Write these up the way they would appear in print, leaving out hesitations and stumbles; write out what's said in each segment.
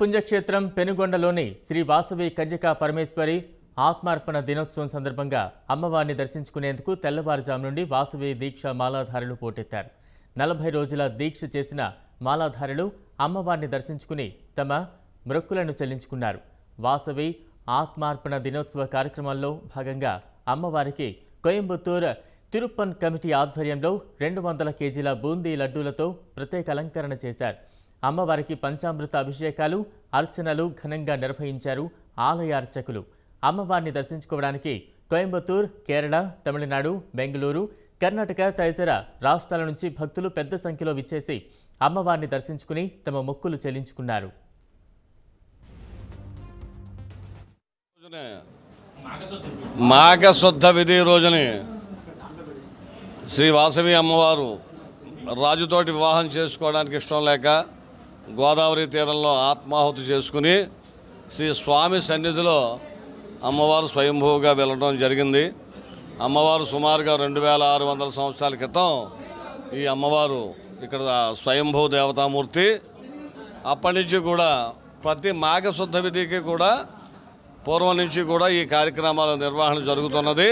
పుణ్యక్షేత్రం పెనుగొండలోని శ్రీ వాసవి కన్యకా పరమేశ్వరి ఆత్మార్పణ దినోత్సవం సందర్భంగా అమ్మవారిని దర్శించుకునేందుకు తెల్లవారుజాము నుండి వాసవి దీక్ష మాలాధారులు పోటెత్తారు. 40 రోజుల దీక్ష చేసిన మాలాధారులు అమ్మవారిని దర్శించుకుని తమ మొక్కులను చెల్లించుకున్నారు. వాసవి ఆత్మార్పణ దినోత్సవ కార్యక్రమంలో భాగంగా అమ్మవారికి కోయంబత్తూరు తిరుప్పన్ కమిటీ ఆధ్వర్యంలో 200 కేజీల బూందీ లడ్డూలతో ప్రత్యేక అలంకరణ చేశారు. అమ్మవారికి పంచామృత అభిషేకాలు, అర్చనలు ఘనంగా నిర్వహించారు ఆలయ అర్చకులు. అమ్మవారిని దర్శించుకోవడానికి కోయంబత్తూరు, కేరళ, తమిళనాడు, బెంగళూరు, కర్ణాటక తదితర రాష్ట్రాల నుంచి భక్తులు పెద్ద సంఖ్యలో విచ్చేసి అమ్మవారిని దర్శించుకుని తమ మొక్కులు చెల్లించుకున్నారు. మాఘశుద్ధ విధి రోజుని శ్రీ వాసవి అమ్మవారు రాజుతోటి వివాహం చేసుకోవడానికి ఇష్టం లేక గోదావరి తీరంలో ఆత్మాహుతి చేసుకుని శ్రీ స్వామి సన్నిధిలో అమ్మవారు స్వయంభూగా వెళ్ళడం జరిగింది. అమ్మవారు సుమారుగా 2600 సంవత్సరాల క్రితం ఈ అమ్మవారు ఇక్కడ స్వయంభూ దేవతామూర్తి. అప్పటి నుంచి కూడా ప్రతి మాఘశుద్ధ విధికి కూడా పూర్వం నుంచి కూడా ఈ కార్యక్రమాల నిర్వహణ జరుగుతున్నది.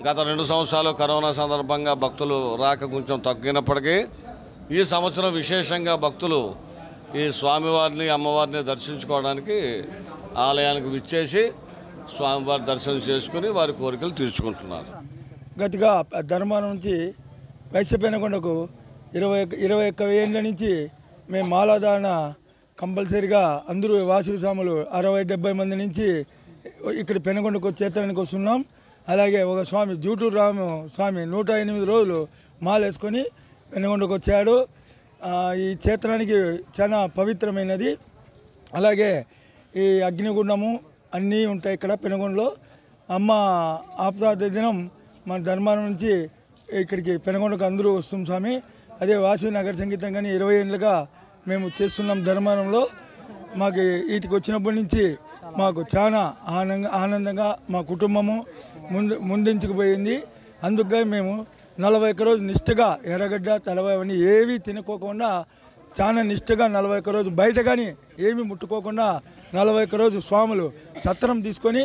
గత 2 సంవత్సరాలు కరోనా సందర్భంగా భక్తులు రాక కొంచెం తగ్గినప్పటికీ ఈ సంవత్సరం విశేషంగా భక్తులు ఈ స్వామివారిని అమ్మవారిని దర్శించుకోవడానికి ఆలయానికి విచ్చేసి స్వామివారి దర్శనం చేసుకుని వారి కోరికలు తీర్చుకుంటున్నారు. గతిగా ధర్మారం నుంచి వైశ్యపెనకొండకు 21 ఏళ్ళ నుంచి మేము మాలాధారణ కంపల్సరీగా అందరూ వాసవి స్వాములు 60-70 మంది నుంచి ఇక్కడ పెనకొండకు చేతడానికి వస్తున్నాం. అలాగే ఒక స్వామి జూటూరు రాము స్వామి 108 రోజులు మాల వేసుకొని పెనకొండకు వచ్చాడు. ఈ క్షేత్రానికి చాలా పవిత్రమైనది. అలాగే ఈ అగ్నిగుండము అన్నీ ఉంటాయి ఇక్కడ పెనుగొండలో. అమ్మ ఆప్రాత దినం మన ధర్మారం నుంచి ఇక్కడికి పెనుగొండకు అందరూ వస్తుంది స్వామి. అదే వాసవి నగర సంగీతం కానీ 20 ఏళ్ళుగా మేము చేస్తున్నాం ధర్మారంలో. మాకు వీటికి వచ్చినప్పటి నుంచి మాకు చాలా ఆనందంగా మా కుటుంబము ముందుకుపోయింది. అందుకే మేము 41 రోజు నిష్ఠగా ఎర్రగడ్డ తలవాయని ఏవి తినుకోకుండా చాలా నిష్ఠగా 41 రోజు బయట కానీ ఏమీ ముట్టుకోకుండా 41 రోజు స్వాములు సత్రం తీసుకొని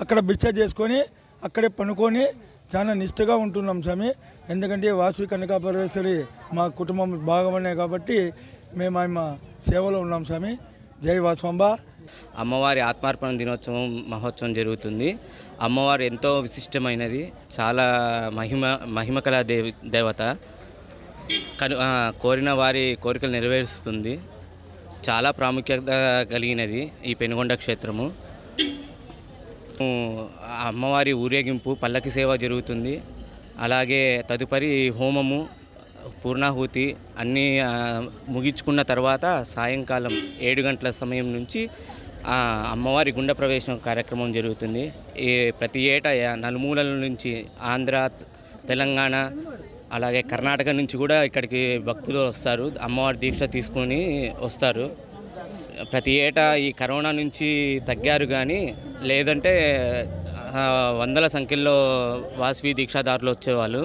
అక్కడ బిచ్చ చేసుకొని అక్కడే పనుకొని చాలా నిష్ఠగా ఉంటున్నాం స్వామి. ఎందుకంటే వాసవి కన్యకా పరమేశ్వరి మా కుటుంబం భాగమనే కాబట్టి మేము ఆమె సేవలో ఉన్నాం స్వామి. జై వాసవాంబ. అమ్మవారి ఆత్మార్పణ దినోత్సవం మహోత్సవం జరుగుతుంది. అమ్మవారు ఎంతో విశిష్టమైనది, చాలా మహిమకల దేవత. కోరిన వారి కోరికలు నెరవేరుస్తుంది. చాలా ప్రాముఖ్యత కలిగినది ఈ పెనుగొండ క్షేత్రము. అమ్మవారి ఊరేగింపు పల్లకి సేవ జరుగుతుంది. అలాగే తదుపరి హోమము, పూర్ణాహుతి అన్నీ ముగించుకున్న తర్వాత సాయంకాలం 7 గంటల సమయం నుంచి అమ్మవారి గుండ ప్రవేశం కార్యక్రమం జరుగుతుంది. ప్రతి ఏటా నలుమూలల నుంచి ఆంధ్ర, తెలంగాణ, అలాగే కర్ణాటక నుంచి కూడా ఇక్కడికి భక్తులు వస్తారు. అమ్మవారి దీక్ష తీసుకొని వస్తారు. ప్రతి ఏటా ఈ కరోనా నుంచి తగ్గారు, కానీ లేదంటే వందల సంఖ్యలో వాసవి దీక్షాదారులు వచ్చేవాళ్ళు.